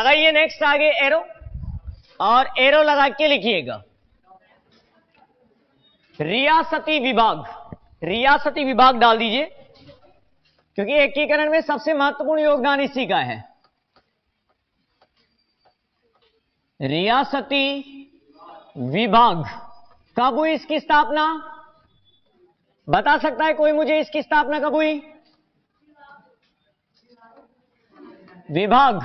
लगाइए नेक्स्ट आगे एरो, और एरो लगा के लिखिएगा रियासती विभाग। रियासती विभाग डाल दीजिए, क्योंकि एकीकरण में सबसे महत्वपूर्ण योगदान इसी का है। रियासती विभाग कब हुई इसकी स्थापना? बता सकता है कोई मुझे इसकी स्थापना कब हुई? विभाग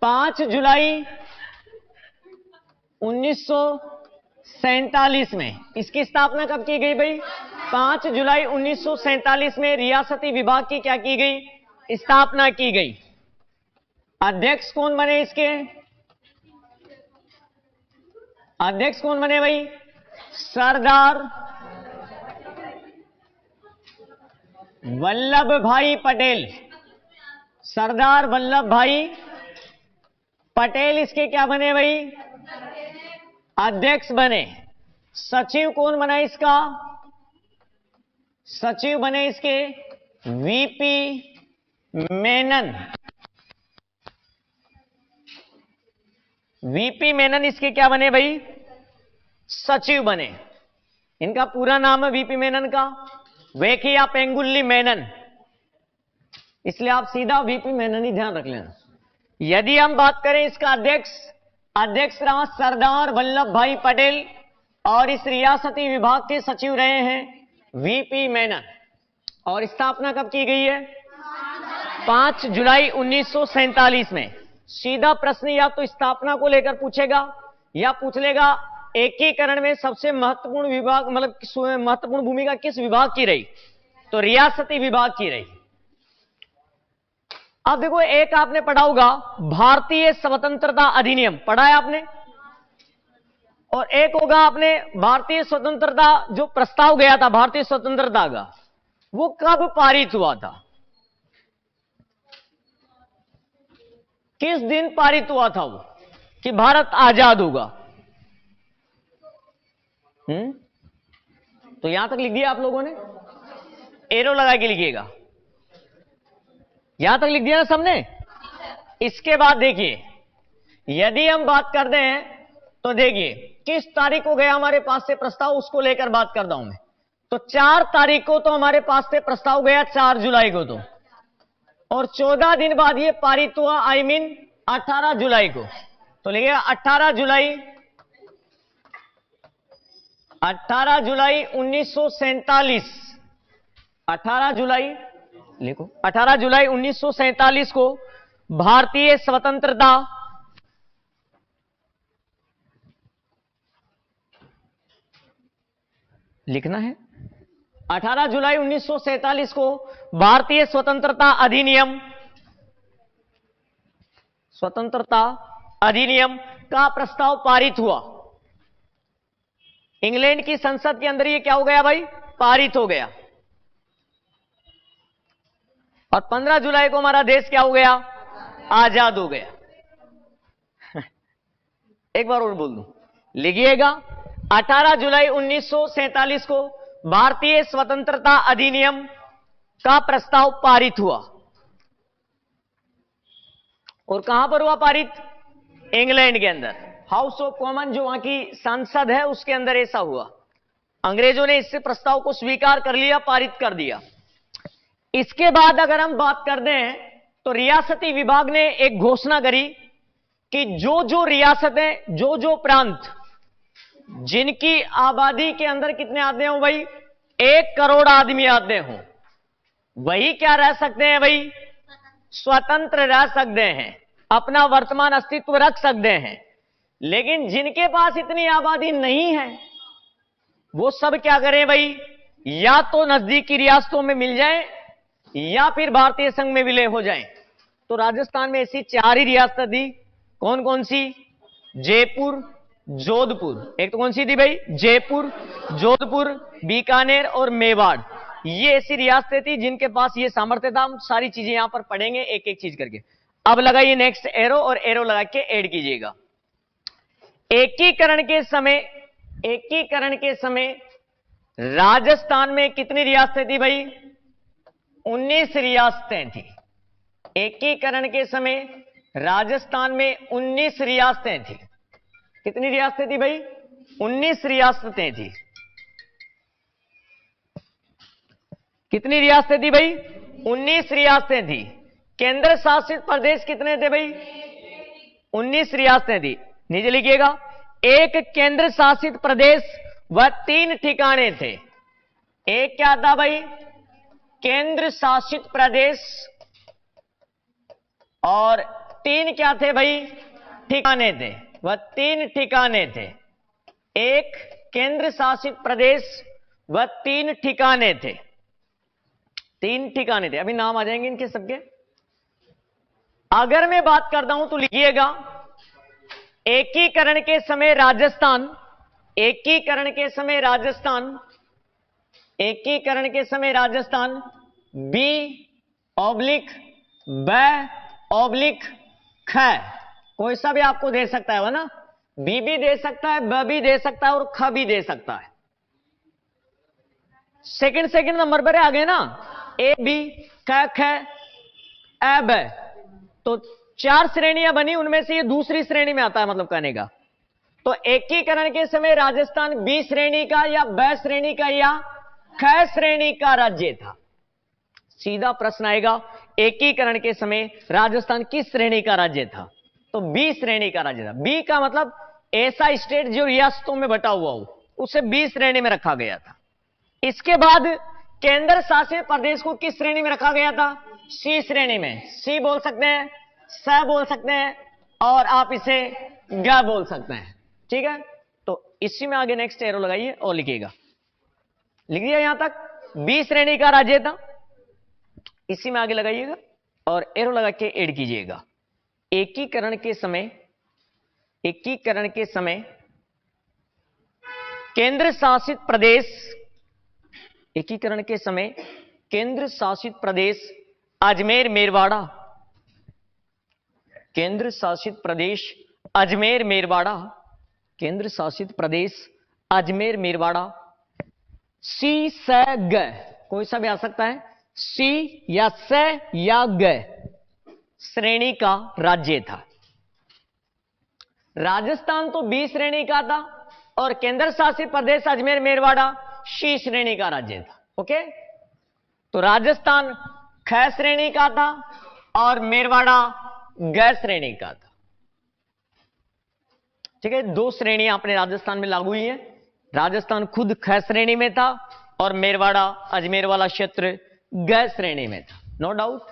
5 जुलाई 1947 में। इसकी स्थापना कब की गई भाई? 5 जुलाई 1947 में रियासती विभाग की क्या की गई? स्थापना की गई। अध्यक्ष कौन बने इसके? अध्यक्ष कौन बने भाई? सरदार वल्लभ भाई पटेल। सरदार वल्लभ भाई पटेल इसके क्या बने भाई? अध्यक्ष बने। सचिव कौन बना इसका? सचिव बने इसके वीपी मेनन। वीपी मेनन इसके क्या बने भाई? सचिव बने। इनका पूरा नाम है वीपी मेनन का वेखिया पेंगुल्ली मेनन, इसलिए आप सीधा वीपी मेनन ही ध्यान रख लेना। यदि हम बात करें इसका अध्यक्ष रहा सरदार वल्लभ भाई पटेल, और इस रियासती विभाग के सचिव रहे हैं वीपी मेनन। और स्थापना कब की गई है? 5 जुलाई 1947 में। सीधा प्रश्न या तो स्थापना को लेकर पूछेगा, या पूछ लेगा एकीकरण में सबसे महत्वपूर्ण विभाग, मतलब महत्वपूर्ण भूमिका किस विभाग की रही? तो रियासती विभाग की रही। अब देखो, एक आपने पढ़ा होगा भारतीय स्वतंत्रता अधिनियम, पढ़ा है आपने, और एक होगा आपने भारतीय स्वतंत्रता जो प्रस्ताव गया था भारतीय स्वतंत्रता का, वो कब पारित हुआ था? किस दिन पारित हुआ था वो कि भारत आजाद होगा? तो यहां तक लिख दिया आप लोगों ने, एरो लगा के लिखिएगा। यहां तक लिख दिया ना सबने? इसके बाद देखिए, यदि हम बात करते हैं तो देखिए किस तारीख को गया हमारे पास से प्रस्ताव, उसको लेकर बात करता हूं मैं। तो 4 तारीख को तो हमारे पास से प्रस्ताव गया, 4 जुलाई को तो, और 14 दिन बाद ये पारित हुआ, आई मीन 18 जुलाई को। तो लिखिएगा 18 जुलाई 1947। 18 जुलाई लिखो, 18 जुलाई 1947 को भारतीय स्वतंत्रता लिखना है। 18 जुलाई 1947 को भारतीय स्वतंत्रता अधिनियम का प्रस्ताव पारित हुआ। इंग्लैंड की संसद के अंदर ये क्या हो गया भाई? पारित हो गया। और 15 जुलाई को हमारा देश क्या हो गया? आजाद हो गया। एक बार और बोल दूं, लिखिएगा 18 जुलाई 1947 को भारतीय स्वतंत्रता अधिनियम का प्रस्ताव पारित हुआ। और कहां पर हुआ पारित? इंग्लैंड के अंदर, हाउस ऑफ कॉमन जो वहां की संसद है उसके अंदर ऐसा हुआ। अंग्रेजों ने इससे प्रस्ताव को स्वीकार कर लिया, पारित कर दिया। इसके बाद अगर हम बात करते हैं तो रियासती विभाग ने एक घोषणा करी कि जो जो रियासतें, जो जो प्रांत जिनकी आबादी के अंदर कितने आते हो भाई? 1 करोड़ आदमी आते हो, वही क्या रह सकते हैं भाई? स्वतंत्र रह सकते हैं, अपना वर्तमान अस्तित्व रख सकते हैं। लेकिन जिनके पास इतनी आबादी नहीं है, वो सब क्या करें भाई? या तो नजदीकी रियासतों में मिल जाएं, या फिर भारतीय संघ में विलय हो जाएं। तो राजस्थान में ऐसी 4 ही रियासतें थी। कौन कौन सी? जयपुर, जोधपुर। एक तो कौन सी थी भाई? जयपुर, जोधपुर, बीकानेर और मेवाड़। ये ऐसी रियासतें थी जिनके पास ये सामर्थ्य था। हम सारी चीजें यहां पर पढ़ेंगे एक एक चीज करके। अब लगाइए नेक्स्ट एरो, और एरो लगा के ऐड कीजिएगा। एकीकरण के समय राजस्थान में कितनी रियासतें थी भाई? 19 रियासतें थी। एकीकरण के समय राजस्थान में 19 रियासतें थी। कितनी रियासतें थी भाई? 19 रियासतें थी। कितनी रियासतें थी भाई? 19 रियासतें थी। केंद्र शासित प्रदेश कितने थे भाई? 19 रियासतें थी। नीचे लिखिएगा, एक केंद्र शासित प्रदेश व 3 ठिकाने थे। एक क्या था भाई? केंद्र शासित प्रदेश, और 3 क्या थे भाई? ठिकाने थे। वह 3 ठिकाने थे। एक केंद्र शासित प्रदेश व 3 ठिकाने थे। 3 ठिकाने थे। अभी नाम आ जाएंगे इनके सबके। अगर मैं बात करता हूं तो लिखिएगा, एकीकरण के समय राजस्थान, एकीकरण के समय राजस्थान, एकीकरण के समय राजस्थान बी ऑब्लिक ब ऑब्लिक ख, कोई सा भी आपको दे सकता है, वो ना, बी भी दे सकता है, ब भी दे सकता है और ख भी दे सकता है। सेकंड नंबर पर आ गए ना, ए बी क ख ए ब, तो 4 श्रेणियां बनी, उनमें से ये दूसरी श्रेणी में आता है, मतलब कहने का। तो एकीकरण के समय राजस्थान बी श्रेणी का या ब श्रेणी का या ख श्रेणी का राज्य था। सीधा प्रश्न आएगा, एकीकरण के समय राजस्थान किस श्रेणी का राज्य था? तो बी श्रेणी का राज्य था। बी का मतलब ऐसा स्टेट जो रियासतों में बटा हुआ हो, उसे बी श्रेणी में रखा गया था। इसके बाद केंद्र शासित प्रदेश को किस श्रेणी में रखा गया था? सी श्रेणी में। सी बोल सकते हैं, स बोल सकते हैं, और आप इसे ग बोल सकते हैं। ठीक है, तो इसी में आगे नेक्स्ट एरो लगाइए और लिखिएगा। लिख दिया यहां तक, बी श्रेणी का राज्य था। इसी में आगे लगाइएगा और एरो लगा के ऐड कीजिएगा। एकीकरण के समय, एकीकरण के समय केंद्र शासित प्रदेश, एकीकरण के समय केंद्र शासित प्रदेश अजमेर मेरवाड़ा, केंद्र शासित प्रदेश अजमेर मेरवाड़ा, केंद्र शासित प्रदेश अजमेर मेरवाड़ा सी स ग, कोई सा भी आ सकता है, सी या स या ग श्रेणी का राज्य था। राजस्थान तो बी श्रेणी का था और केंद्र शासित प्रदेश अजमेर मेरवाड़ा सी श्रेणी का राज्य था। ओके, तो राजस्थान ख श्रेणी का था और मेरवाड़ा ग श्रेणी का था। ठीक है, 2 श्रेणियां अपने राजस्थान में लागू हुई हैं। राजस्थान खुद ख श्रेणी में था और मेरवाड़ा अजमेर वाला क्षेत्र ग श्रेणी में था। No doubt.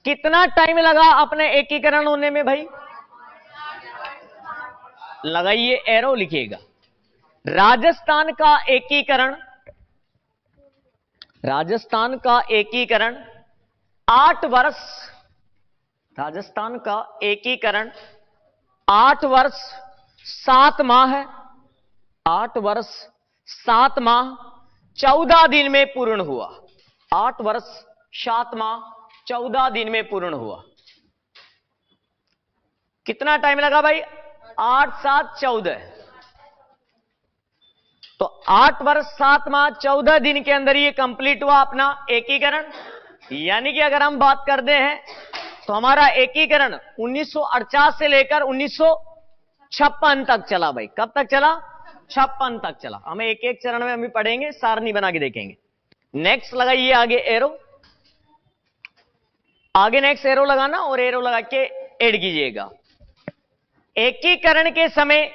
कितना टाइम लगा अपने एकीकरण होने में भाई? लगाइए एरो, लिखिएगा। राजस्थान का एकीकरण, राजस्थान का एकीकरण 8 वर्ष, राजस्थान का एकीकरण 8 वर्ष 7 माह है, 8 वर्ष 7 माह 14 दिन में पूर्ण हुआ। 8 वर्ष 7 माह 14 दिन में पूर्ण हुआ। कितना टाइम लगा भाई? 8 7 14, तो 8 वर्ष 7 माह 14 दिन के अंदर ये कंप्लीट हुआ अपना एकीकरण। यानी कि अगर हम बात करते हैं तो हमारा एकीकरण 1948 से लेकर 1956 तक चला भाई। कब तक चला? 56 तक चला। हमें एक एक चरण में हम भी पढ़ेंगे, सारणी बना के देखेंगे। नेक्स्ट लगाइए आगे एरो, आगे नेक्स्ट एरो लगाना और एरो लगा के ऐड कीजिएगा। एकीकरण के समय,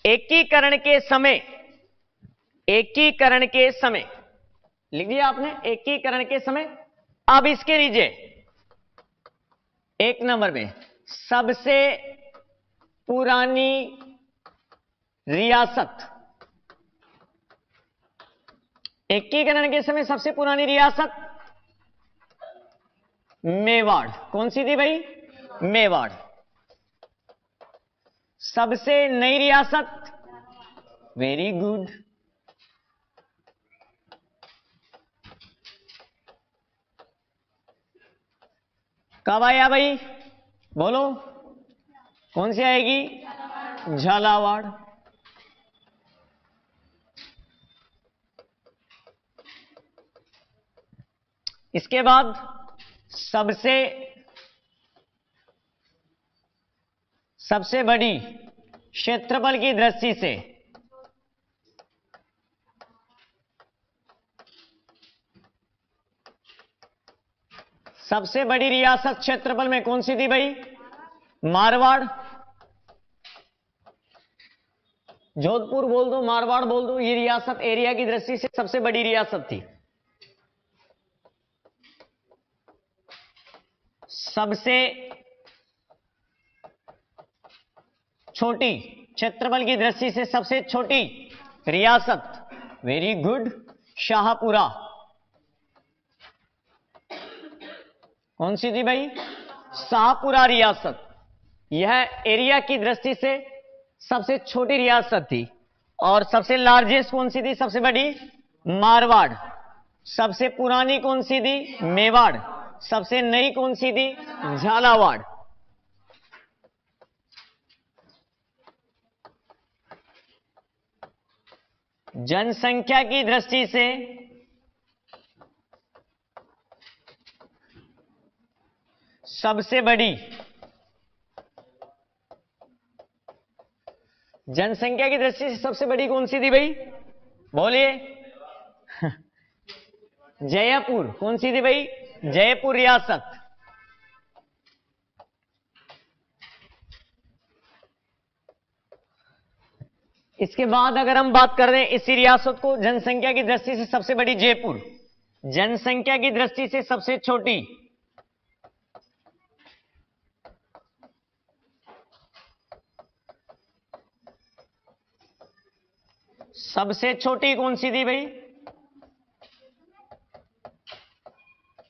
एकीकरण के समय, एकीकरण के समय लिख दिया आपने, एकीकरण के समय। अब इसके नीचे 1 नंबर में सबसे पुरानी रियासत, एकीकरण के समय सबसे पुरानी रियासत मेवाड़। कौन सी थी भाई? मेवाड़। सबसे नई रियासत, वेरी गुड, कब आया भाई? बोलो, कौन सी आएगी? झालावाड़। इसके बाद सबसे सबसे बड़ी क्षेत्रफल की दृष्टि से सबसे बड़ी रियासत क्षेत्रफल में कौन सी थी भाई? मारवाड़। जोधपुर बोल दो, मारवाड़ बोल दो, ये रियासत एरिया की दृष्टि से सबसे बड़ी रियासत थी। सबसे छोटी क्षेत्रफल की दृष्टि से सबसे छोटी रियासत, वेरी गुड, शाहपुरा। कौन सी थी भाई? शाहपुरा रियासत। यह एरिया की दृष्टि से सबसे छोटी रियासत थी। और सबसे लार्जेस्ट कौन सी थी? सबसे बड़ी मारवाड़। सबसे पुरानी कौन सी थी? मेवाड़। सबसे नई कौन सी थी? झालावाड़। जनसंख्या की दृष्टि से सबसे बड़ी, जनसंख्या की दृष्टि से सबसे बड़ी कौन सी थी भाई? बोलिए। जयपुर। कौन सी थी भाई? जयपुर रियासत। इसके बाद अगर हम बात कर रहे हैं इसी रियासत को जनसंख्या की दृष्टि से सबसे बड़ी जयपुर, जनसंख्या की दृष्टि से सबसे छोटी सबसे छोटी कौन सी थी भाई?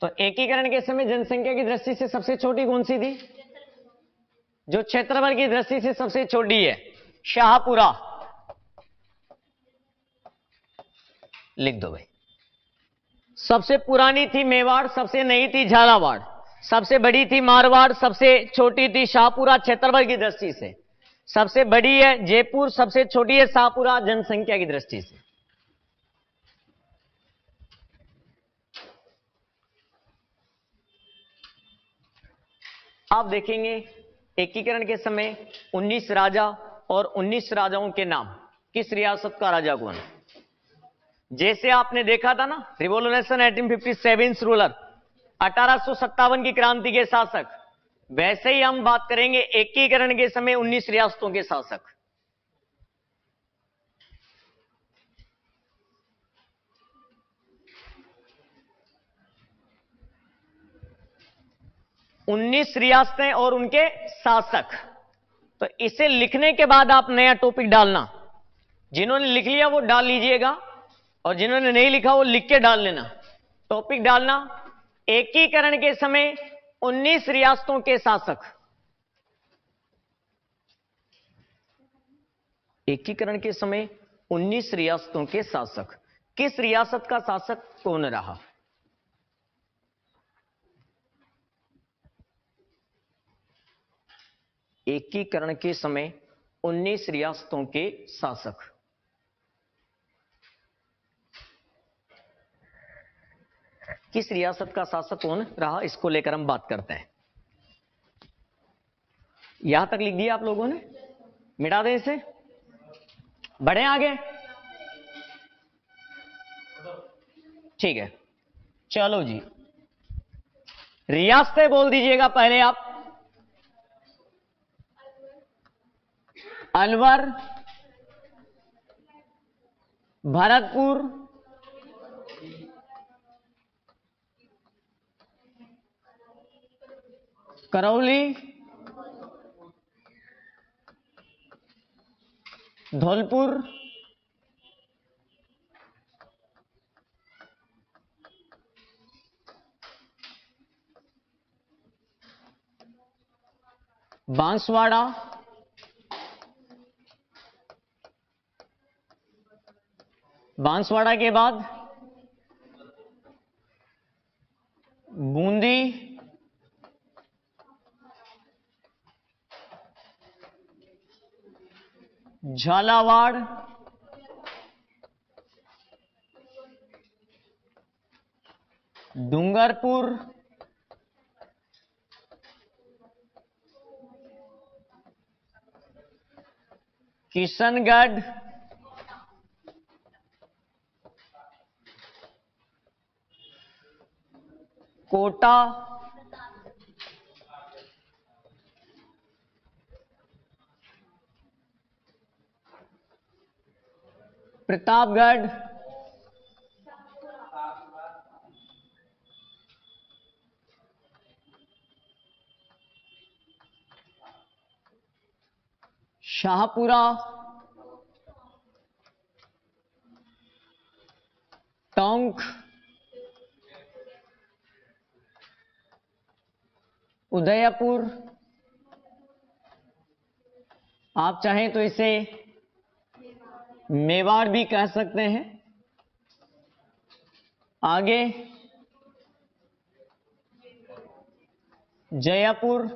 तो एकीकरण के समय जनसंख्या की दृष्टि से सबसे छोटी कौन सी थी? जो क्षेत्रफल की दृष्टि से सबसे छोटी है, शाहपुरा। लिख दो भाई। सबसे पुरानी थी मेवाड़, सबसे नई थी झालावाड़, सबसे बड़ी थी मारवाड़, सबसे छोटी थी शाहपुरा क्षेत्रफल की दृष्टि से। सबसे बड़ी है जयपुर, सबसे छोटी है शाहपुरा जनसंख्या की दृष्टि से। आप देखेंगे एकीकरण के समय 19 राजा और 19 राजाओं के नाम, किस रियासत का राजा कौन है। जैसे आपने देखा था ना रिवॉल्यूशन 1857 रूलर, 1857 की क्रांति के शासक, वैसे ही हम बात करेंगे एकीकरण के समय 19 रियासतों के शासक। उन्नीस रियासतें और उनके शासक। तो इसे लिखने के बाद आप नया टॉपिक डालना, जिन्होंने लिख लिया वो डाल लीजिएगा और जिन्होंने नहीं लिखा वो लिख के डाल लेना। टॉपिक डालना एकीकरण के समय 19 रियासतों के शासक। एकीकरण के समय 19 रियासतों के शासक, किस रियासत का शासक कौन रहा। एकीकरण के समय 19 रियासतों के शासक। किस रियासत का शासक कौन रहा, इसको लेकर हम बात करते हैं। यहां तक लिख दिया आप लोगों ने, मिटा दें इसे, बढ़े आगे। ठीक है, चलो जी, रियासतें बोल दीजिएगा पहले आप। अलवर, भरतपुर, करौली, धौलपुर, बांसवाड़ा, बांसवाड़ा के बाद बूंदी, झालावाड़, डूंगरपुर, किशनगढ़, कोटा, प्रतापगढ़, शाहपुरा, टोंक, उदयपुर, आप चाहें तो इसे मेवाड़ भी कह सकते हैं। आगे जयपुर,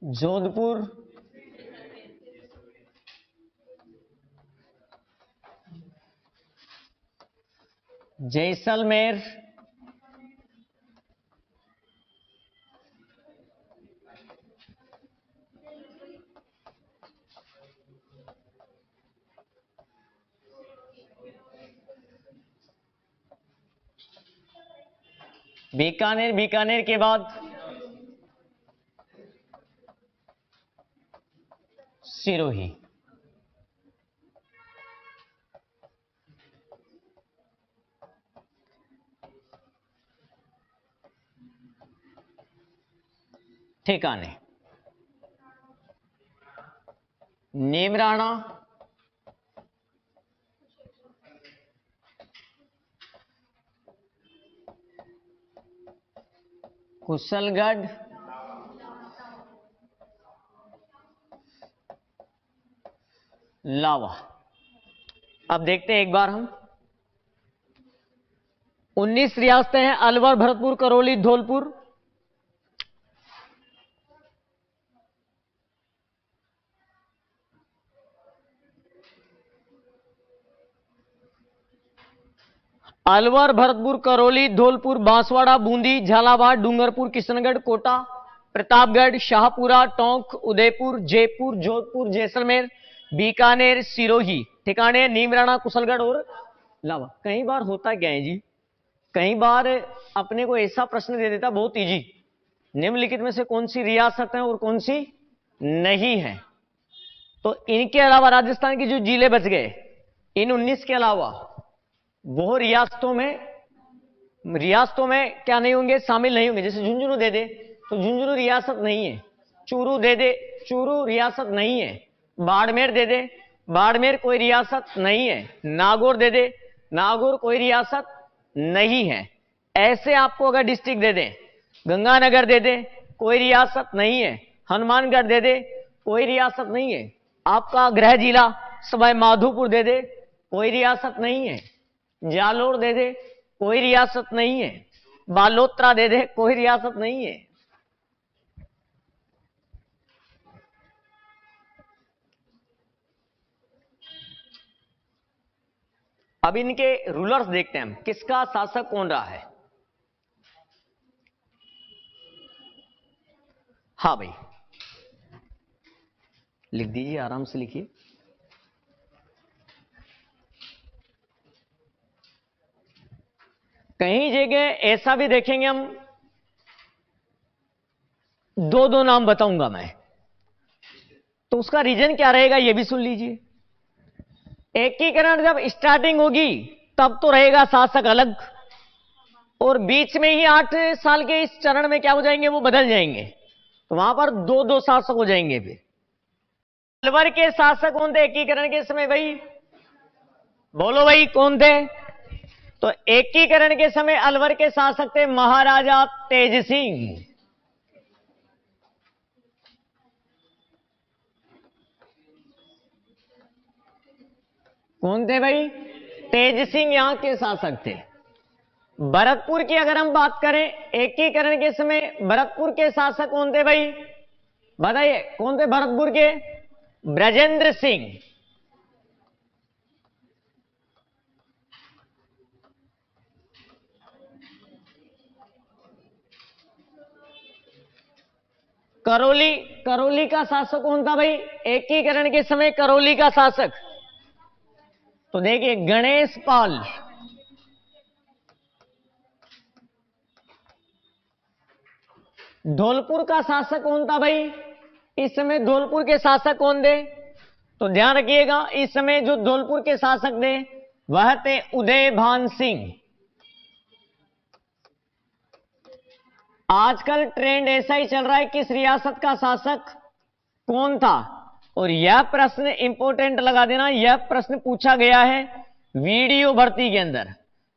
जोधपुर, जैसलमेर, बीकानेर, बीकानेर के बाद सिरोही। ठिकाने नीमराणा, कुशलगढ़, लावा। अब देखते हैं एक बार हम 19 रियासतें हैं, अलवर, भरतपुर, करौली, धौलपुर। अलवर, भरतपुर, करौली, धौलपुर, बांसवाड़ा, बूंदी, झालावाड़, डूंगरपुर, किशनगढ़, कोटा, प्रतापगढ़, शाहपुरा, टोंक, उदयपुर, जयपुर, जोधपुर, जैसलमेर, बीकानेर, सिरोही। ठिकाने नीमराणा, कुशलगढ़ और लावा। कई बार होता क्या है जी, कई बार अपने को ऐसा प्रश्न दे देता बहुत इजी, निम्नलिखित में से कौन सी रियासत है और कौन सी नहीं है। तो इनके अलावा राजस्थान के जो जिले बच गए, इन 19 के अलावा वो रियासतों में क्या नहीं होंगे, शामिल नहीं होंगे। जैसे झुंझुनू दे दे तो झुंझुनू रियासत नहीं है, चूरू दे दे, चूरू रियासत नहीं है, बाड़मेर दे दे, बाड़मेर कोई रियासत नहीं है, नागौर दे दे, नागौर कोई रियासत नहीं है। ऐसे आपको अगर डिस्ट्रिक्ट दे दे, गंगानगर दे दे, कोई रियासत नहीं है, हनुमानगढ़ दे दे, कोई रियासत नहीं है, आपका गृह जिला सवाई माधोपुर दे दे, कोई रियासत नहीं है, जालोर दे दे, कोई रियासत नहीं है, बालोतरा दे दे, कोई रियासत नहीं है। अब इनके रूलर्स देखते हैं हम, किसका शासक कौन रहा है। हाँ भाई, लिख दीजिए, आराम से लिखिए। कहीं जगह ऐसा भी देखेंगे हम, दो दो नाम बताऊंगा मैं, तो उसका रीजन क्या रहेगा ये भी सुन लीजिए। एकीकरण जब स्टार्टिंग होगी तब तो रहेगा शासक अलग, और बीच में ही 8 साल के इस चरण में क्या हो जाएंगे, वो बदल जाएंगे, तो वहां पर दो दो शासक हो जाएंगे। फिर अलवर के शासक कौन थे एकीकरण के समय भाई, बोलो भाई कौन थे। तो एकीकरण के समय अलवर के शासक थे महाराजा तेज सिंह। कौन थे भाई, तेज सिंह यहां के शासक थे। भरतपुर की अगर हम बात करें एकीकरण के समय, भरतपुर के शासक कौन थे भाई, बताइए कौन थे भरतपुर के, ब्रजेंद्र सिंह। करौली, करौली का शासक कौन था भाई? एकीकरण के समय करौली का शासक, तो देखिए गणेश पाल। धौलपुर का शासक कौन था भाई? इस समय धौलपुर के शासक कौन थे? तो ध्यान रखिएगा, इस समय जो धौलपुर के शासक थे वह थे उदय भान सिंह। आजकल ट्रेंड ऐसा ही चल रहा है, किस रियासत का शासक कौन था? और यह प्रश्न इंपॉर्टेंट लगा देना, यह प्रश्न पूछा गया है वीडियो भर्ती के अंदर।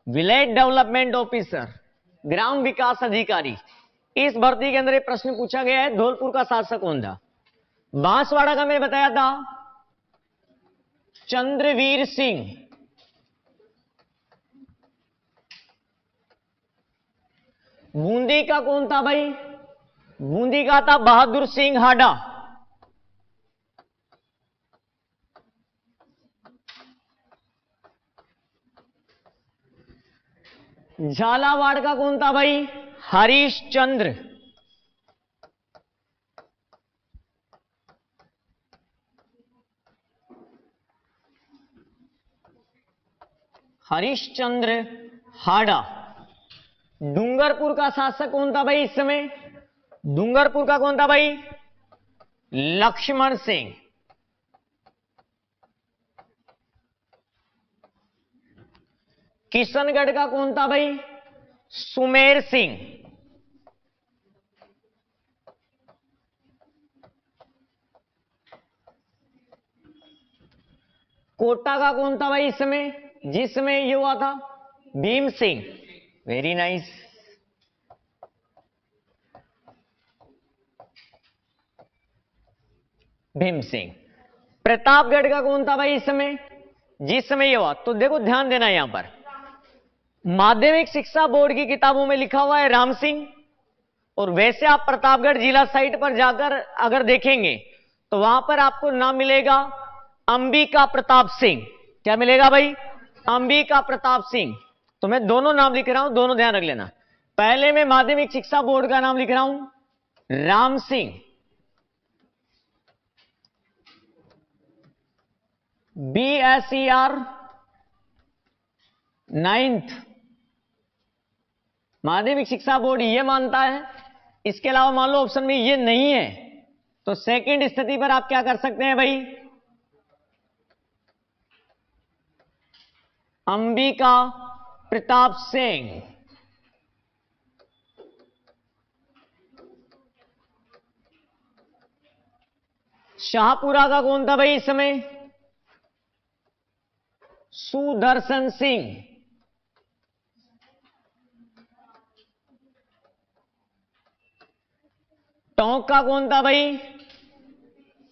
विलेज डेवलपमेंट ऑफिसर, ग्राम विकास अधिकारी, इस भर्ती के अंदर ये प्रश्न पूछा गया है, धौलपुर का शासक कौन था? बांसवाड़ा का मैंने बताया था चंद्रवीर सिंह। बूंदी का कौन था भाई? बूंदी का था बहादुर सिंह हाडा। झालावाड़ का कौन था भाई? हरीश चंद्र। हरिश्चंद्र हाडा। डूंगरपुर का शासक कौन था भाई इस समय? डूंगरपुर का कौन था भाई? लक्ष्मण सिंह। किशनगढ़ का कौन था भाई? सुमेर सिंह। कोटा का कौन था भाई इस समय, जिस समय ये हुआ था? भीम सिंह। Very nice. भीम सिंह। प्रतापगढ़ का कौन था भाई इस समय, जिस समय ये हुआ? तो देखो ध्यान देना, यहां पर माध्यमिक शिक्षा बोर्ड की किताबों में लिखा हुआ है राम सिंह, और वैसे आप प्रतापगढ़ जिला साइट पर जाकर अगर देखेंगे तो वहां पर आपको नाम मिलेगा अंबिका प्रताप सिंह। क्या मिलेगा भाई? अंबिका प्रताप सिंह। तो मैं दोनों नाम लिख रहा हूं, दोनों ध्यान रख लेना। पहले मैं माध्यमिक शिक्षा बोर्ड का नाम लिख रहा हूं राम सिंह, BSER 9th माध्यमिक शिक्षा बोर्ड ये मानता है। इसके अलावा मान लो ऑप्शन में ये नहीं है, तो सेकंड स्थिति पर आप क्या कर सकते हैं भाई? अंबिका प्रताप सिंह। शाहपुरा का कौन था भाई इस समय? सुदर्शन सिंह। टोंक का कौन था भाई?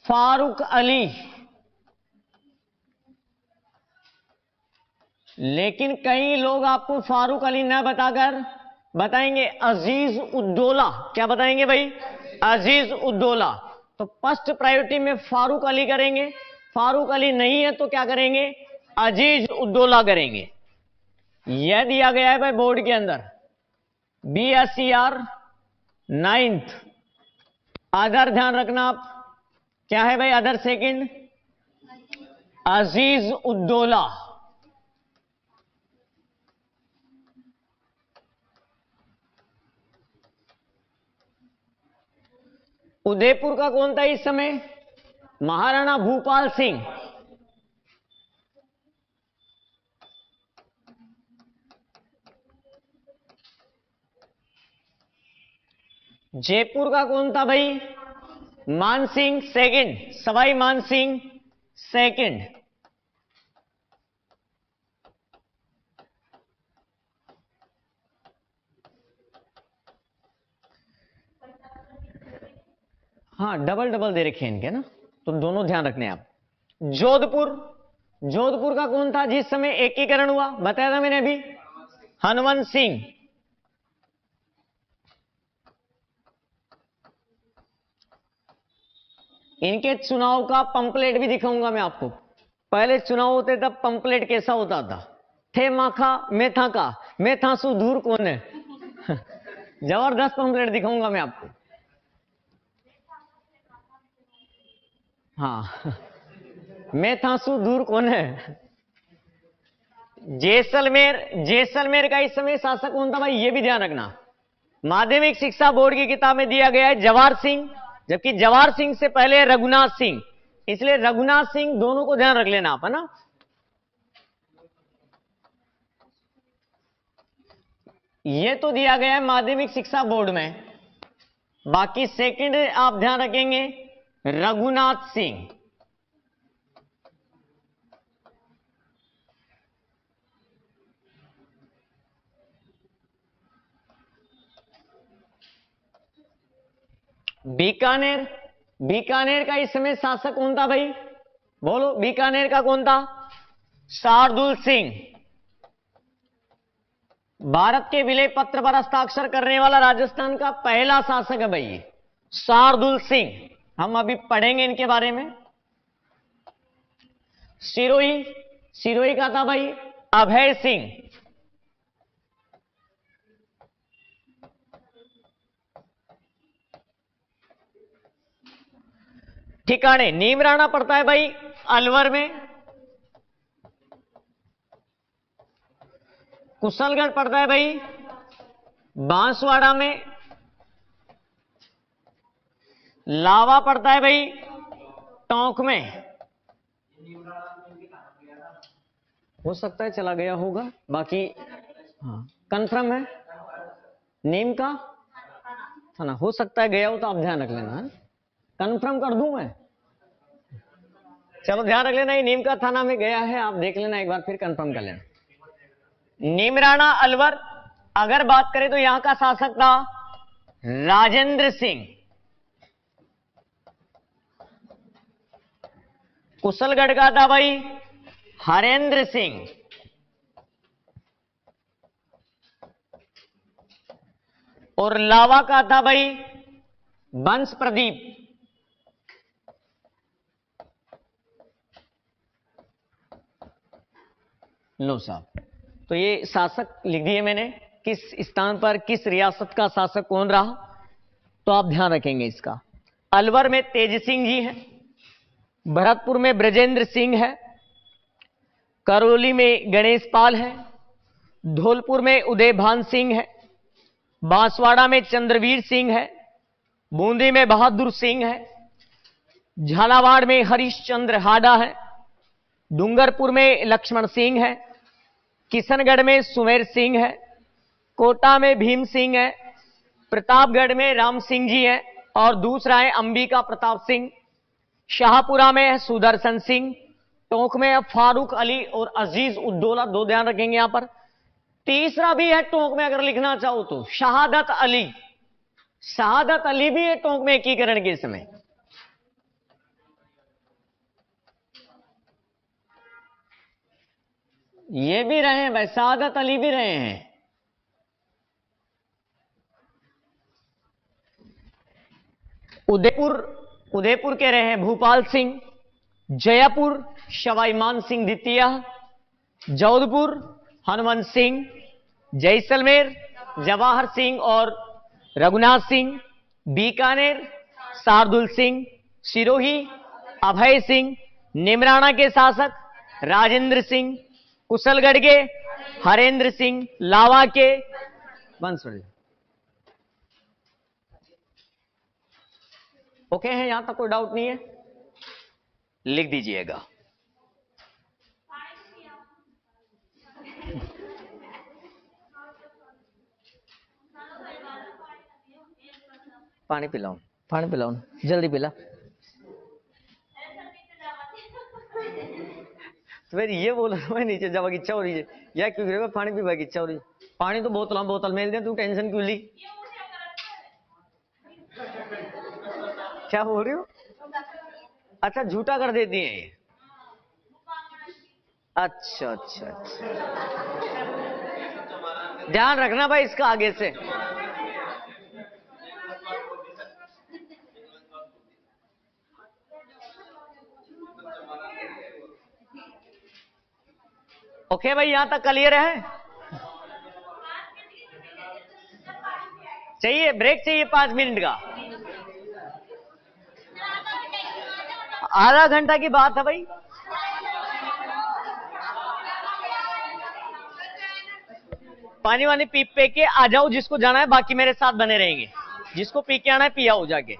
फारूक अली। लेकिन कई लोग आपको फारूक अली न बताकर बताएंगे अजीज उद्दौला। क्या बताएंगे भाई? अजीज उद्दौला। तो फर्स्ट प्रायोरिटी में फारूक अली करेंगे, फारूक अली नहीं है तो क्या करेंगे? अजीज उद्दौला करेंगे। यह दिया गया है भाई बोर्ड के अंदर, BSER 9th। अदर ध्यान रखना आप, क्या है भाई अदर सेकंड? अजीज उद्दौला। उदयपुर का कौन था इस समय? महाराणा भूपाल सिंह। जयपुर का कौन था भाई? मान सिंह सेकंड, सवाई मान सिंह सेकंड। हाँ डबल डबल दे रखे हैं इनके ना, तो दोनों ध्यान रखने आप। जोधपुर, जोधपुर का कौन था जिस समय एकीकरण हुआ? बताया था मैंने अभी, हनुमंत सिंह। इनके चुनाव का पंपलेट भी दिखाऊंगा मैं आपको। पहले चुनाव होते तब पंपलेट कैसा होता था? थे माखा मैं था का, मैं था सुदूर कौन है। जबरदस्त पंपलेट दिखाऊंगा मैं आपको। हाँ, मेथासु दूर कौन है? जैसलमेर। जैसलमेर का इस समय शासक कौन था भाई, ये भी ध्यान रखना। माध्यमिक शिक्षा बोर्ड की किताब में दिया गया है जवाहर सिंह, जबकि जवाहर सिंह से पहले रघुनाथ सिंह, इसलिए रघुनाथ सिंह दोनों को ध्यान रख लेना आप, है ना। ये तो दिया गया है माध्यमिक शिक्षा बोर्ड में, बाकी सेकंड आप ध्यान रखेंगे रघुनाथ सिंह। बीकानेर। बीकानेर का इस समय शासक कौन था भाई, बोलो बीकानेर का कौन था? शार्दुल सिंह। भारत के विलय पत्र पर हस्ताक्षर करने वाला राजस्थान का पहला शासक है भाई शार्दुल सिंह। हम अभी पढ़ेंगे इनके बारे में। सिरोही। सिरोही का था भाई अभय सिंह। ठिकाने नीमराणा पड़ता है भाई अलवर में। कुशलगढ़ पड़ता है भाई बांसवाड़ा में। लावा पड़ता है भाई टोंक में। हो सकता है चला गया होगा, बाकी हाँ कंफर्म है। नीम का थाना हो सकता है गया हो, तो आप ध्यान रख लेना। कंफर्म कर दूं मैं, चलो ध्यान रख लेना, ये नीम का थाना में गया है, आप देख लेना एक बार फिर कंफर्म कर लेना। नीमराणा अलवर। अगर बात करें तो यहां का शासक था राजेंद्र सिंह। कुशलगढ़ का था भाई हरेंद्र सिंह। और लावा का था भाई वंश प्रदीप। लो साहब, तो ये शासक लिख दिए मैंने, किस स्थान पर किस रियासत का शासक कौन रहा, तो आप ध्यान रखेंगे इसका। अलवर में तेज सिंह जी हैं, भरतपुर में ब्रजेंद्र सिंह है, करौली में गणेश पाल है, धौलपुर में उदयभान सिंह है, बांसवाड़ा में चंद्रवीर सिंह है, बूंदी में बहादुर सिंह है, झालावाड़ में हरिश्चंद्र हाडा है, डूंगरपुर में लक्ष्मण सिंह है, किशनगढ़ में सुमेर सिंह है, कोटा में भीम सिंह है, प्रतापगढ़ में राम सिंह जी है, और दूसरा है अंबिका प्रताप सिंह। शाहपुरा में है सुदर्शन सिंह, टोंक में है फारूक अली और अजीज उद्दौला, दो ध्यान रखेंगे यहां पर। तीसरा भी है टोंक में, अगर लिखना चाहो तो शहादत अली। शहादत अली भी है टोंक में एकीकरण के समय। ये भी रहे हैं भाई, शहादत अली भी रहे हैं। उदयपुर। उदयपुर के रहे हैं भूपाल सिंह। जयपुर सवाई मान सिंह द्वितीय। जोधपुर हनुमंत सिंह। जैसलमेर जवाहर सिंह और रघुनाथ सिंह। बीकानेर शार्दुल सिंह। सिरोही अभय सिंह। निमराना के शासक राजेंद्र सिंह। कुशलगढ़ के हरेंद्र सिंह। लावा के बंसुरी। ओके है, यहां तक कोई डाउट नहीं है, लिख दीजिएगा। पानी पिलाओ, पानी पिलाओ, जल्दी पिला। तो फिर ये बोला मैं नीचे जावा की इच्छा हो रही है, या क्यों पानी पीवा की इच्छा हो रही है। पानी तो बोतल मेल दे, तू टेंशन क्यों ली? क्या बोल रही हो? अच्छा झूठा कर देती है ये। अच्छा अच्छा अच्छा, ध्यान रखना भाई इसका आगे से। ओके भाई, यहां तक क्लियर है? चाहिए ब्रेक, चाहिए 5 मिनट का? आधा घंटा की बात है भाई। पानी वानी पी पे के आ जाओ, जिसको जाना है, बाकी मेरे साथ बने रहेंगे। जिसको पी के आना है पी आओ जाके।